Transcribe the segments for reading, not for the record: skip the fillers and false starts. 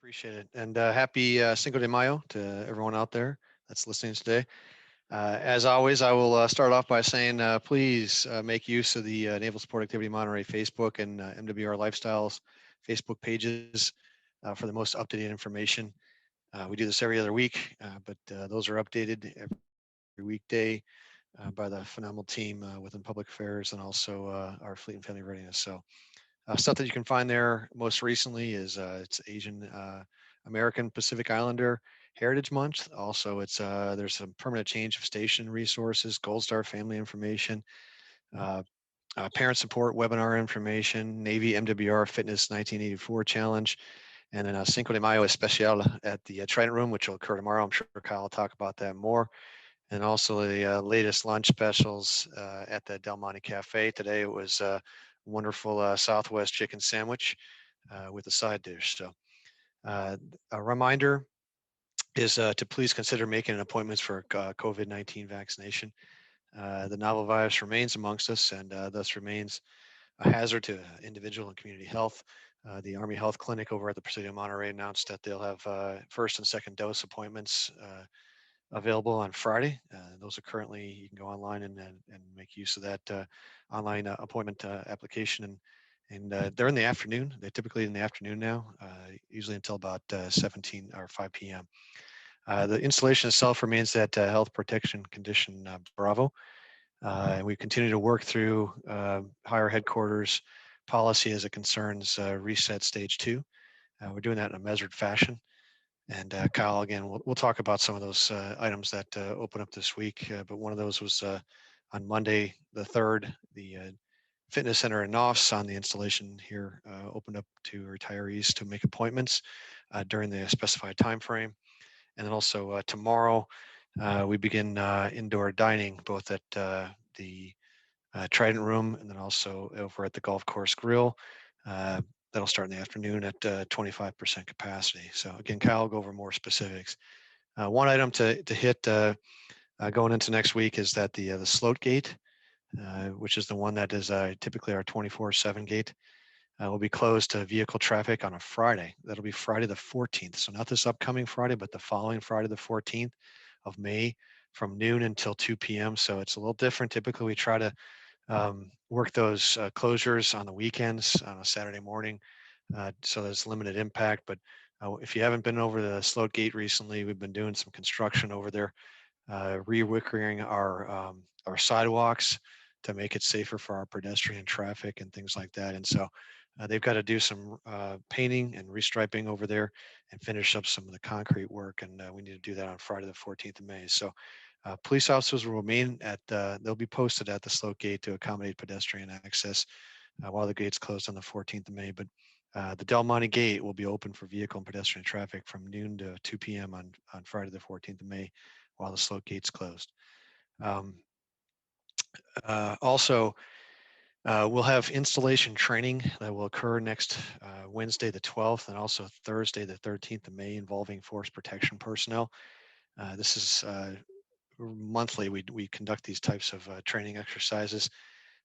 Appreciate it. And happy Cinco de Mayo to everyone out there that's listening today. As always, I will start off by saying please make use of the Naval Support Activity Monterey Facebook and MWR Lifestyles Facebook pages for the most up to date information. We do this every other week, but those are updated every weekday by the phenomenal team within public affairs and also our fleet and family readiness. So stuff that you can find there most recently is it's Asian American Pacific Islander Heritage Month. Also, it's there's some permanent change of station resources, Gold Star family information, uh, parent support webinar information, Navy MWR Fitness 1984 Challenge, and then Cinco de Mayo Especial at the Trident Room, which will occur tomorrow. I'm sure Kyle will talk about that more. And also the latest lunch specials at the Del Monte Cafe. Today it was a wonderful Southwest chicken sandwich with a side dish. So uh, a reminder is to please consider making an appointment for COVID-19 vaccination. The novel virus remains amongst us and thus remains a hazard to individual and community health. The Army Health Clinic over at the Presidio Monterey announced that they'll have first and second dose appointments available on Friday. Those are currently, you can go online and make use of that online appointment application. And they're in the afternoon. They're typically in the afternoon now, usually until about 17 or 5 p.m. The installation itself remains at Health Protection Condition Bravo. And we continue to work through higher headquarters policy as it concerns reset stage 2. We're doing that in a measured fashion. And Kyle, again, we'll talk about some of those items that open up this week. But one of those was on Monday, the 3rd, the fitness center in Knopf's on the installation here opened up to retirees to make appointments during the specified time frame. And then also tomorrow, we begin indoor dining, both at the Trident Room and then also over at the Golf Course Grill. That'll start in the afternoon at 25% capacity. So again, Kyle will go over more specifics. One item to hit going into next week is that the sloat gate, which is the one that is typically our 24/7 gate, will be closed to vehicle traffic on a Friday. That'll be Friday the 14th. So not this upcoming Friday, but the following Friday the 14th of May from noon until 2 p.m. So it's a little different. Typically, we try to work those closures on the weekends on a Saturday morning, so there's limited impact. But if you haven't been over the Sloat Gate recently, we've been doing some construction over there, rewickering our sidewalks to make it safer for our pedestrian traffic and things like that. And so they've got to do some painting and restriping over there and finish up some of the concrete work. And we need to do that on Friday, the 14th of May. So police officers will remain at, they'll be posted at the Sloat Gate to accommodate pedestrian access while the gate's closed on the 14th of May. But the Del Monte Gate will be open for vehicle and pedestrian traffic from noon to 2 p.m. on Friday, the 14th of May, while the Sloat Gate's closed. Um, also, we'll have installation training that will occur next Wednesday, the 12th, and also Thursday, the 13th of May, involving force protection personnel. This is monthly. We conduct these types of training exercises.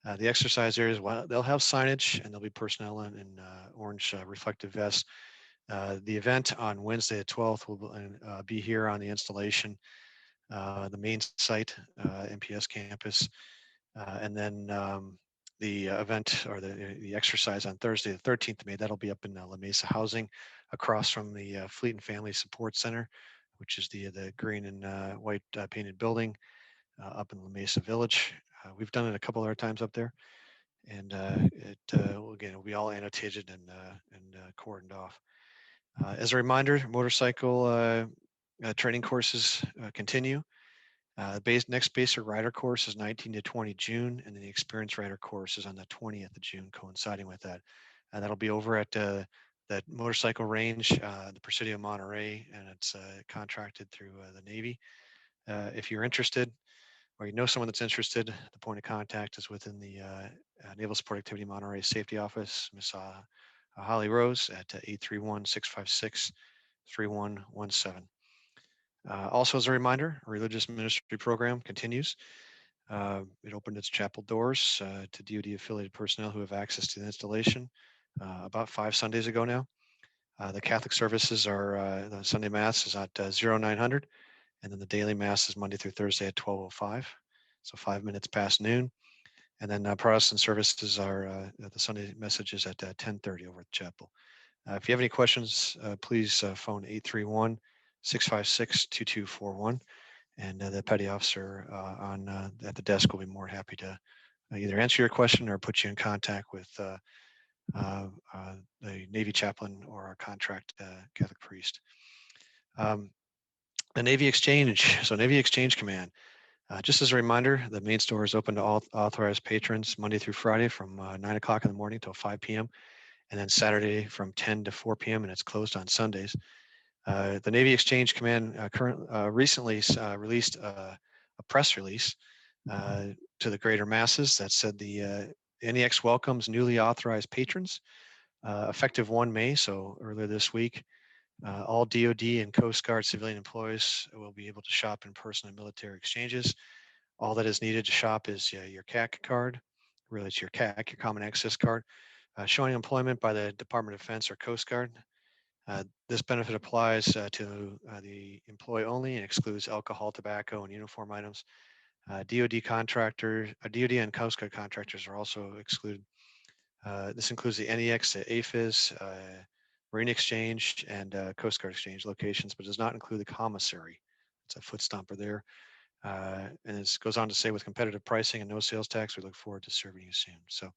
The exercise areas, well, they'll have signage and there'll be personnel in orange reflective vests. The event on Wednesday, the 12th, will be here on the installation, the main site, MPS campus, and then the event or the exercise on Thursday, the 13th of May, that'll be up in La Mesa Housing across from the Fleet and Family Support Center, which is the green and white painted building up in La Mesa Village. We've done it a couple other times up there, and it again will be all annotated and cordoned off. As a reminder, motorcycle training courses continue. Next basic rider course is 19 to 20 June, and then the experienced rider course is on the 20th of June, coinciding with that. And that'll be over at that motorcycle range, the Presidio Monterey, and it's contracted through the Navy. If you're interested, or you know someone that's interested, the point of contact is within the Naval Support Activity Monterey Safety Office, Miss Holly Rose at 831-656-3117. Also, as a reminder, a religious ministry program continues. It opened its chapel doors to DoD affiliated personnel who have access to the installation about 5 Sundays ago now. The Catholic services are the Sunday Mass is at 0900, and then the daily Mass is Monday through Thursday at 12:05, so 5 minutes past noon. And then Protestant services are the Sunday messages at 10:30 over at the chapel. If you have any questions, please phone 831-656-2241, and the petty officer at the desk will be more happy to either answer your question or put you in contact with the Navy chaplain or our contract Catholic priest. The Navy Exchange, so Navy Exchange Command. Just as a reminder, the main store is open to all authorized patrons Monday through Friday from 9 o'clock in the morning till 5 p.m. and then Saturday from 10 to 4 p.m. and it's closed on Sundays. The Navy Exchange Command recently released a press release to the greater masses that said the NEX welcomes newly authorized patrons effective 1 May, so earlier this week. All DoD and Coast Guard civilian employees will be able to shop in person at military exchanges. All that is needed to shop is your CAC card. Really, it's your CAC, your Common Access Card, showing employment by the Department of Defense or Coast Guard. This benefit applies to the employee only and excludes alcohol, tobacco, and uniform items. DoD and Coast Guard contractors are also excluded. This includes the NEX, the AFIS, Marine Exchange, and Coast Guard Exchange locations, but does not include the commissary. It's a foot stomper there. And it goes on to say, with competitive pricing and no sales tax, we look forward to serving you soon. So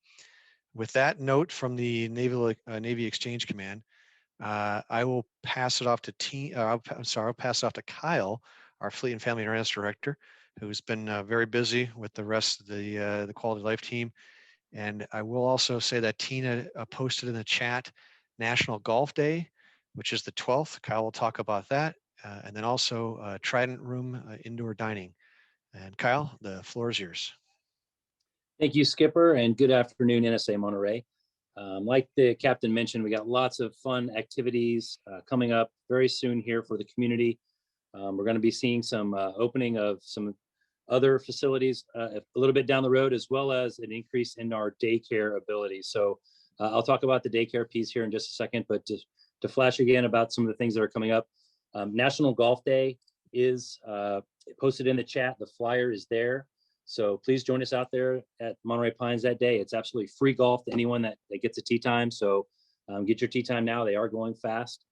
with that note from the Navy Exchange Command, I will pass it off to I'll pass it off to Kyle, our Fleet and Family Awareness Director, who's been very busy with the rest of the Quality Life team. And I will also say that Tina posted in the chat National Golf Day, which is the 12th. Kyle will talk about that. And then also Trident Room indoor dining. And Kyle, the floor is yours. Thank you, Skipper, and good afternoon, NSA Monterey. Like the captain mentioned, we got lots of fun activities coming up very soon here for the community. We're going to be seeing some opening of some other facilities a little bit down the road, as well as an increase in our daycare ability. So I'll talk about the daycare piece here in just a second, but just to flash again about some of the things that are coming up. National Golf Day is posted in the chat. The flyer is there. So please join us out there at Monterey Pines that day. It's absolutely free golf to anyone that gets a tee time. So get your tee time now. They are going fast.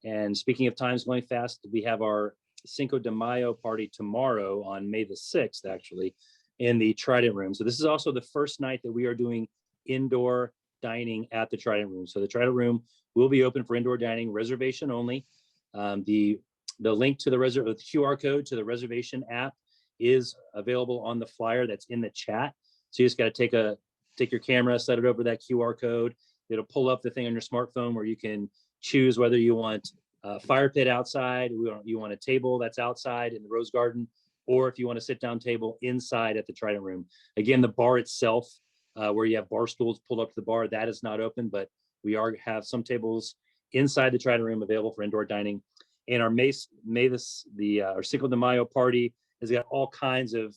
And speaking of times going fast, we have our Cinco de Mayo party tomorrow on May the 6th, actually, in the Trident Room. So this is also the first night that we are doing indoor dining at the Trident Room. So the Trident Room will be open for indoor dining, reservation only. The link to the QR code to the reservation app is available on the flyer that's in the chat. So you just got to take your camera, set it over that QR code. It'll pull up the thing on your smartphone where you can choose whether you want a fire pit outside, you want a table that's outside in the Rose Garden, or if you want a sit-down table inside at the Trident Room. Again, the bar itself, where you have bar stools pulled up to the bar, that is not open, but we have some tables inside the Trident Room available for indoor dining. And our our Cinco de Mayo party has got all kinds of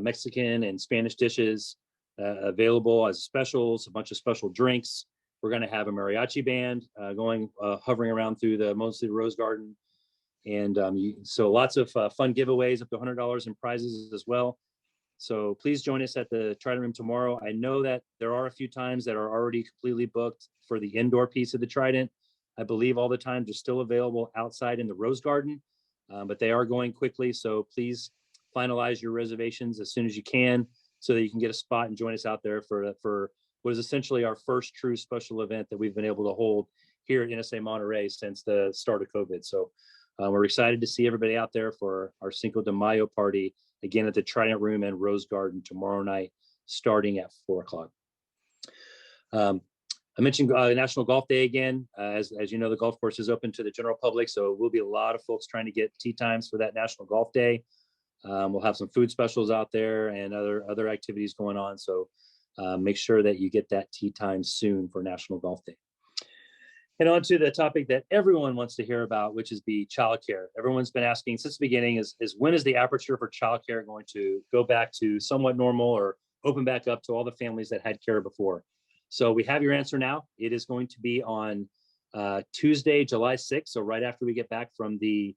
Mexican and Spanish dishes available as specials, a bunch of special drinks. We're going to have a mariachi band hovering around through mostly the Rose Garden. And so lots of fun giveaways, up to $100 in prizes as well. So please join us at the Trident Room tomorrow. I know that there are a few times that are already completely booked for the indoor piece of the Trident. I believe all the times are still available outside in the Rose Garden, but they are going quickly. So please finalize your reservations as soon as you can so that you can get a spot and join us out there for what is essentially our first true special event that we've been able to hold here at NSA Monterey since the start of COVID. So we're excited to see everybody out there for our Cinco de Mayo party, again at the Trident Room and Rose Garden tomorrow night, starting at 4 o'clock. I mentioned National Golf Day again. As you know, the golf course is open to the general public, so it will be a lot of folks trying to get tee times for that National Golf Day. We'll have some food specials out there and other activities going on. So make sure that you get that tee time soon for National Golf Day. And on to the topic that everyone wants to hear about, which is the childcare. Everyone's been asking since the beginning is when is the aperture for childcare going to go back to somewhat normal or open back up to all the families that had care before? So we have your answer now. It is going to be on Tuesday, July 6th, so right after we get back from the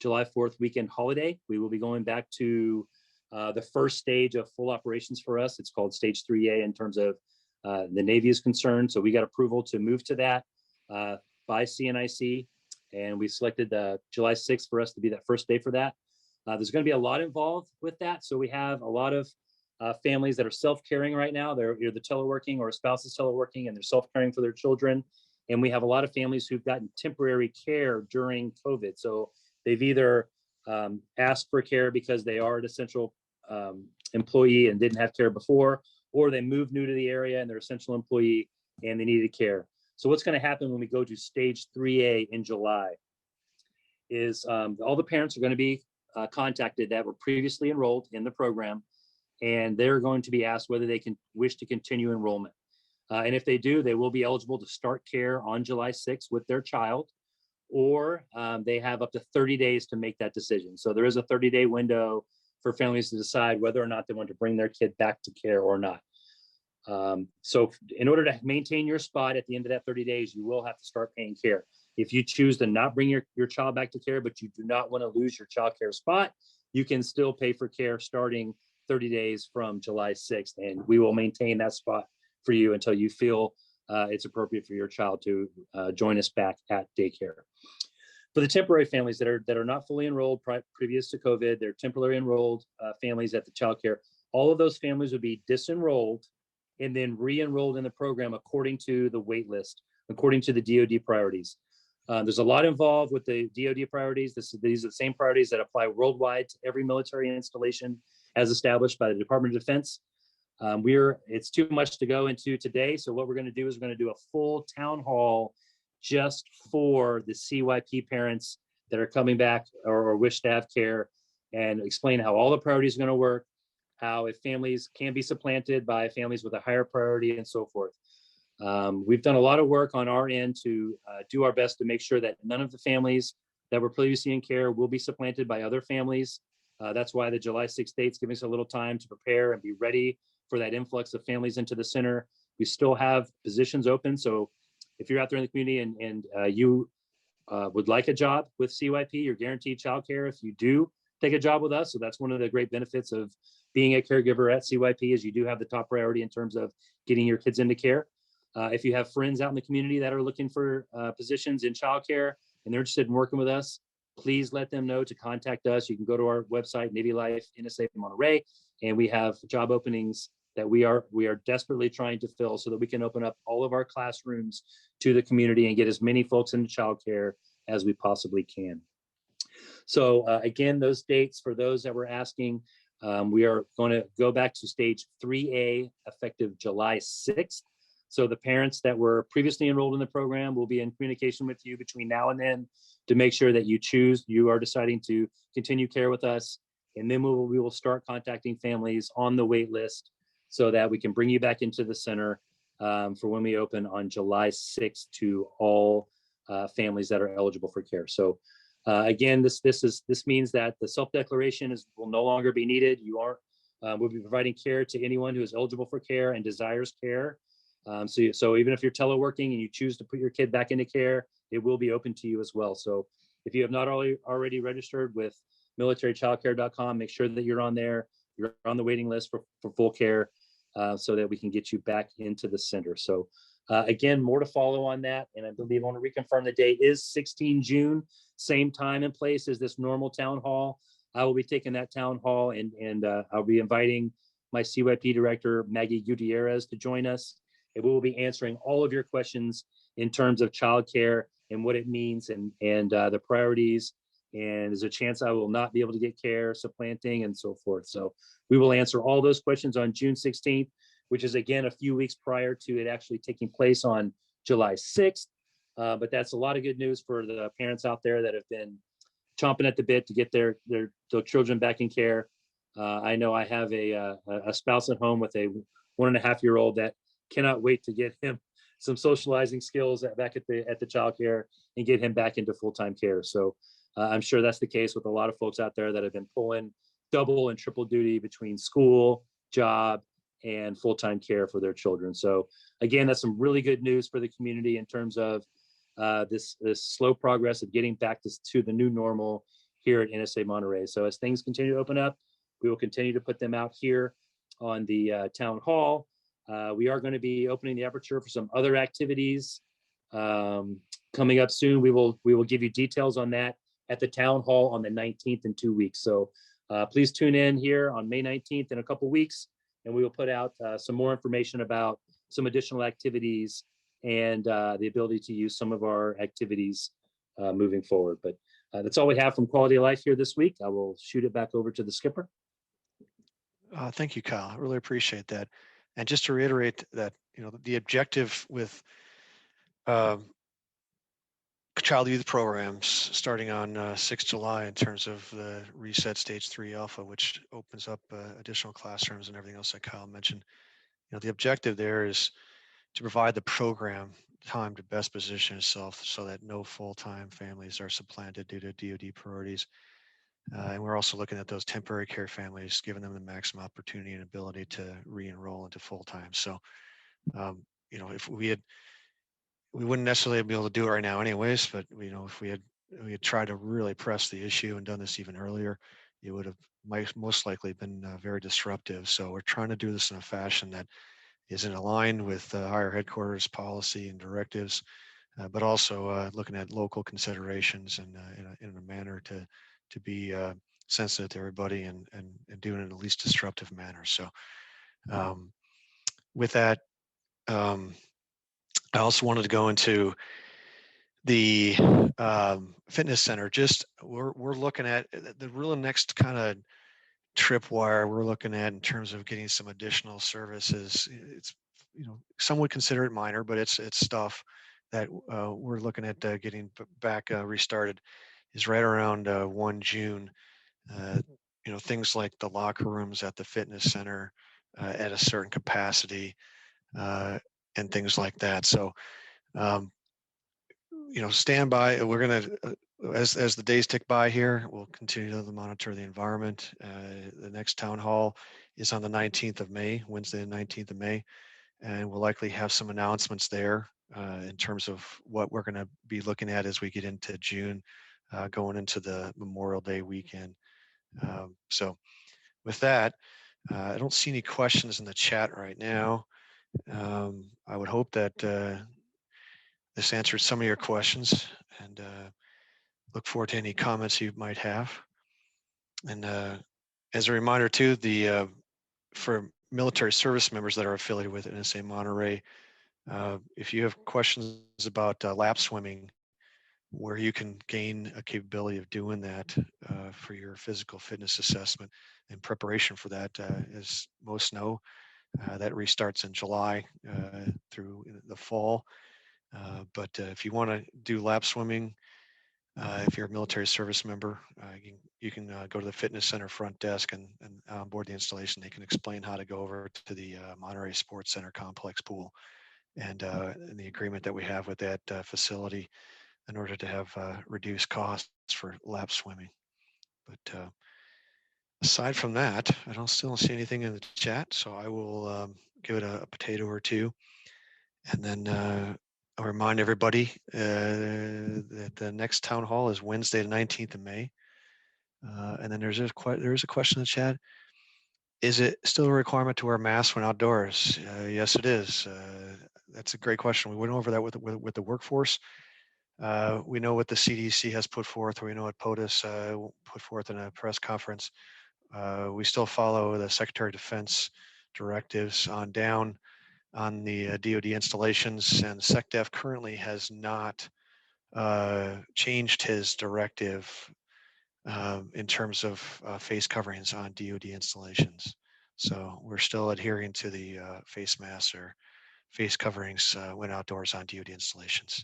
July 4th weekend holiday, we will be going back to the first stage of full operations for us. It's called Stage 3A in terms of the Navy is concerned. So we got approval to move to that by CNIC, and we selected July 6th for us to be that first day for that. There's going to be a lot involved with that. So we have a lot of families that are self-caring right now. They're either teleworking or a spouse is teleworking and they're self-caring for their children. And we have a lot of families who've gotten temporary care during COVID. So they've either asked for care because they are an essential employee and didn't have care before, or they moved new to the area and they're essential employee and they needed care. So what's going to happen when we go to Stage 3A in July is all the parents are going to be contacted that were previously enrolled in the program, and they're going to be asked whether they can wish to continue enrollment. And if they do, they will be eligible to start care on July 6th with their child, or they have up to 30 days to make that decision. So there is a 30-day window for families to decide whether or not they want to bring their kid back to care or not. So in order to maintain your spot at the end of that 30 days, you will have to start paying care. If you choose to not bring your child back to care, but you do not want to lose your child care spot, you can still pay for care starting 30 days from July 6th, and we will maintain that spot for you until you feel it's appropriate for your child to join us back at daycare. For the temporary families that are not fully enrolled previous to COVID, they're temporarily enrolled families at the child care. All of those families would be disenrolled and then re-enrolled in the program according to the wait list, according to the DoD priorities. There's a lot involved with the DoD priorities. These are the same priorities that apply worldwide to every military installation as established by the Department of Defense. It's too much to go into today. So what we're going to do is we're going to do a full town hall just for the CYP parents that are coming back or wish to have care, and explain how all the priorities are going to work, how if families can be supplanted by families with a higher priority and so forth. We've done a lot of work on our end to do our best to make sure that none of the families that were previously in care will be supplanted by other families. That's why the July 6th date's giving us a little time to prepare and be ready for that influx of families into the center. We still have positions open. So if you're out there in the community and you would like a job with CYP, you're guaranteed childcare if you do take a job with us. So that's one of the great benefits of being a caregiver at CYP, is you do have the top priority in terms of getting your kids into care. If you have friends out in the community that are looking for positions in childcare and they're interested in working with us, please let them know to contact us. You can go to our website, Navy Life NSA Monterey, and we have job openings that we are desperately trying to fill so that we can open up all of our classrooms to the community and get as many folks into childcare as we possibly can. So again, those dates for those that were asking, we are going to go back to Stage 3A effective July 6th. So the parents that were previously enrolled in the program will be in communication with you between now and then to make sure that you are deciding to continue care with us. And then we will start contacting families on the wait list so that we can bring you back into the center for when we open on July 6th to all families that are eligible for care. So again, this means that the self-declaration will no longer be needed. We'll be providing care to anyone who is eligible for care and desires care. So even if you're teleworking and you choose to put your kid back into care, it will be open to you as well. So if you have not already registered with militarychildcare.com, make sure that you're on there. You're on the waiting list for full care so that we can get you back into the center. So again, more to follow on that. And I believe I want to reconfirm the date is 16 June, same time and place as this normal town hall. I will be taking that town hall and I'll be inviting my CYP director, Maggie Gutierrez, to join us. And we will be answering all of your questions in terms of childcare and what it means and the priorities. And there's a chance I will not be able to get care, supplanting, and so forth. So we will answer all those questions on June 16th, which is, again, a few weeks prior to it actually taking place on July 6th. But that's a lot of good news for the parents out there that have been chomping at the bit to get their children back in care. I know I have a spouse at home with a 1.5-year-old that cannot wait to get him some socializing skills back at the child care and get him back into full-time care. So I'm sure that's the case with a lot of folks out there that have been pulling double and triple duty between school, job, and full-time care for their children. So again, that's some really good news for the community in terms of this slow progress of getting back to the new normal here at NSA Monterey. So as things continue to open up, we will continue to put them out here on the town hall. We are going to be opening the aperture for some other activities coming up soon. We will give you details on that at the town hall on the 19th in 2 weeks. So please tune in here on May 19th in a couple weeks, and we will put out some more information about some additional activities and the ability to use some of our activities moving forward. But that's all we have from Quality of Life here this week. I will shoot it back over to the skipper. Thank you, Kyle. I really appreciate that. And just to reiterate that, the objective with child youth programs starting on 6 July in terms of the reset stage 3 alpha, which opens up additional classrooms and everything else that Kyle mentioned. The objective there is to provide the program time to best position itself so that no full-time families are supplanted due to DoD priorities. And we're also looking at those temporary care families, giving them the maximum opportunity and ability to re-enroll into full-time. So, if we wouldn't necessarily be able to do it right now anyways, but if we had tried to really press the issue and done this even earlier, it would have most likely been very disruptive. So we're trying to do this in a fashion that is in line with higher headquarters policy and directives, but also looking at local considerations and in a manner to be sensitive to everybody and doing it in the least disruptive manner. So with that, I also wanted to go into the fitness center. Just we're looking at the real next kind of tripwire we're looking at in terms of getting some additional services. It's some would consider it minor, but it's stuff that we're looking at getting back restarted. Is right around 1 June. Things like the locker rooms at the fitness center at a certain capacity and things like that. So stand by. We're going to, as the days tick by here, we'll continue to monitor the environment. The next town hall is on the 19th of May, Wednesday, the 19th of May, and we'll likely have some announcements there in terms of what we're going to be looking at as we get into June, going into the Memorial Day weekend. So with that, I don't see any questions in the chat right now. I would hope that this answered some of your questions, and look forward to any comments you might have. And as a reminder too, for military service members that are affiliated with NSA Monterey, if you have questions about lap swimming, where you can gain a capability of doing that for your physical fitness assessment and preparation for that, as most know, that restarts in July through the fall. But if you want to do lap swimming, if you're a military service member, you can go to the fitness center front desk and on board the installation, they can explain how to go over to the Monterey Sports Center complex pool and the agreement that we have with that facility in order to have reduced costs for lap swimming. But aside from that, I still don't see anything in the chat, so I will give it a potato or two. And then I'll remind everybody that the next town hall is Wednesday, the 19th of May. And then there's a question in the chat. Is it still a requirement to wear masks when outdoors? Yes, it is. That's a great question. We went over that with the workforce. We know what the CDC has put forth, or we know what POTUS put forth in a press conference. We still follow the Secretary of Defense directives on down on the DoD installations, and SecDef currently has not changed his directive in terms of face coverings on DoD installations. So we're still adhering to the face masks or face coverings when outdoors on DoD installations.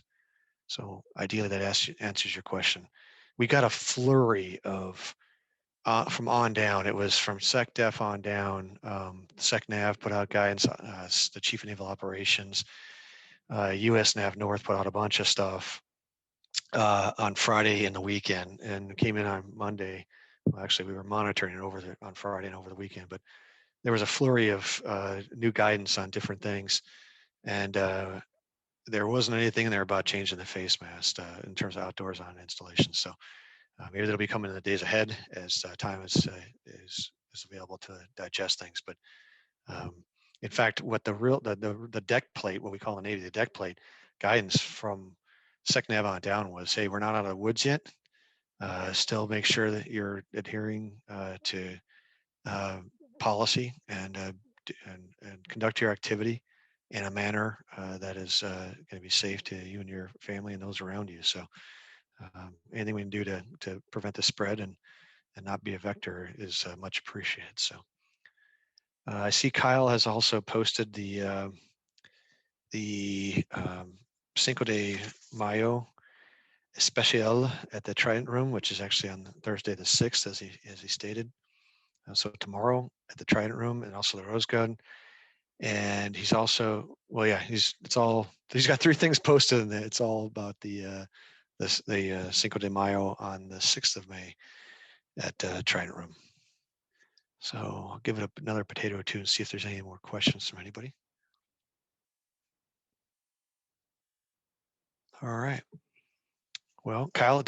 So ideally that answers your question. We got a flurry of from on down. It was from SecDef on down. SecNav put out guidance. The Chief of Naval Operations, US Nav North put out a bunch of stuff on Friday and the weekend, and came in on Monday. Well, actually, we were monitoring it on Friday and over the weekend, but there was a flurry of new guidance on different things, and there wasn't anything in there about changing the face mask in terms of outdoors on installation. So maybe that'll be coming in the days ahead as time is available to digest things. But um, in fact, what the deck plate, what we call in the Navy, the deck plate guidance from second nav on down was, hey, we're not out of the woods yet. Still make sure that you're adhering to policy and conduct your activity in a manner that is going to be safe to you and your family and those around you. So anything we can do to prevent the spread and not be a vector is much appreciated. So I see Kyle has also posted the Cinco de Mayo Especial at the Trident Room, which is actually on Thursday the 6th, as he stated. So tomorrow at the Trident Room, and also the Rose Garden. And he's also, well, yeah, he's got 3 things posted, and it's all about the Cinco de Mayo on the 6th of May at Trident Room. So I'll give it another potato or two and see if there's any more questions from anybody. All right. Well, Kyle,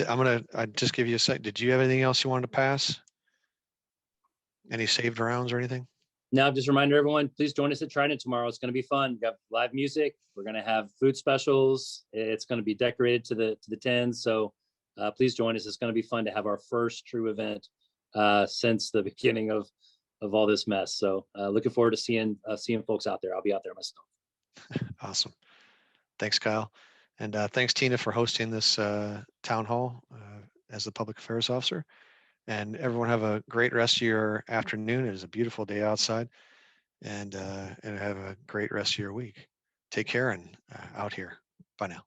I just give you a sec. Did you have anything else you wanted to pass? Any saved rounds or anything? Now, just a reminder, everyone, please join us at Trident tomorrow. It's going to be fun. We have live music. We're going to have food specials. It's going to be decorated to the 10. So please join us. It's going to be fun to have our first true event since the beginning of all this mess. So looking forward to seeing folks out there. I'll be out there myself. Awesome. Thanks, Kyle. And thanks, Tina, for hosting this town hall as the public affairs officer. And everyone have a great rest of your afternoon. It is a beautiful day outside, and have a great rest of your week. Take care and out here. Bye now.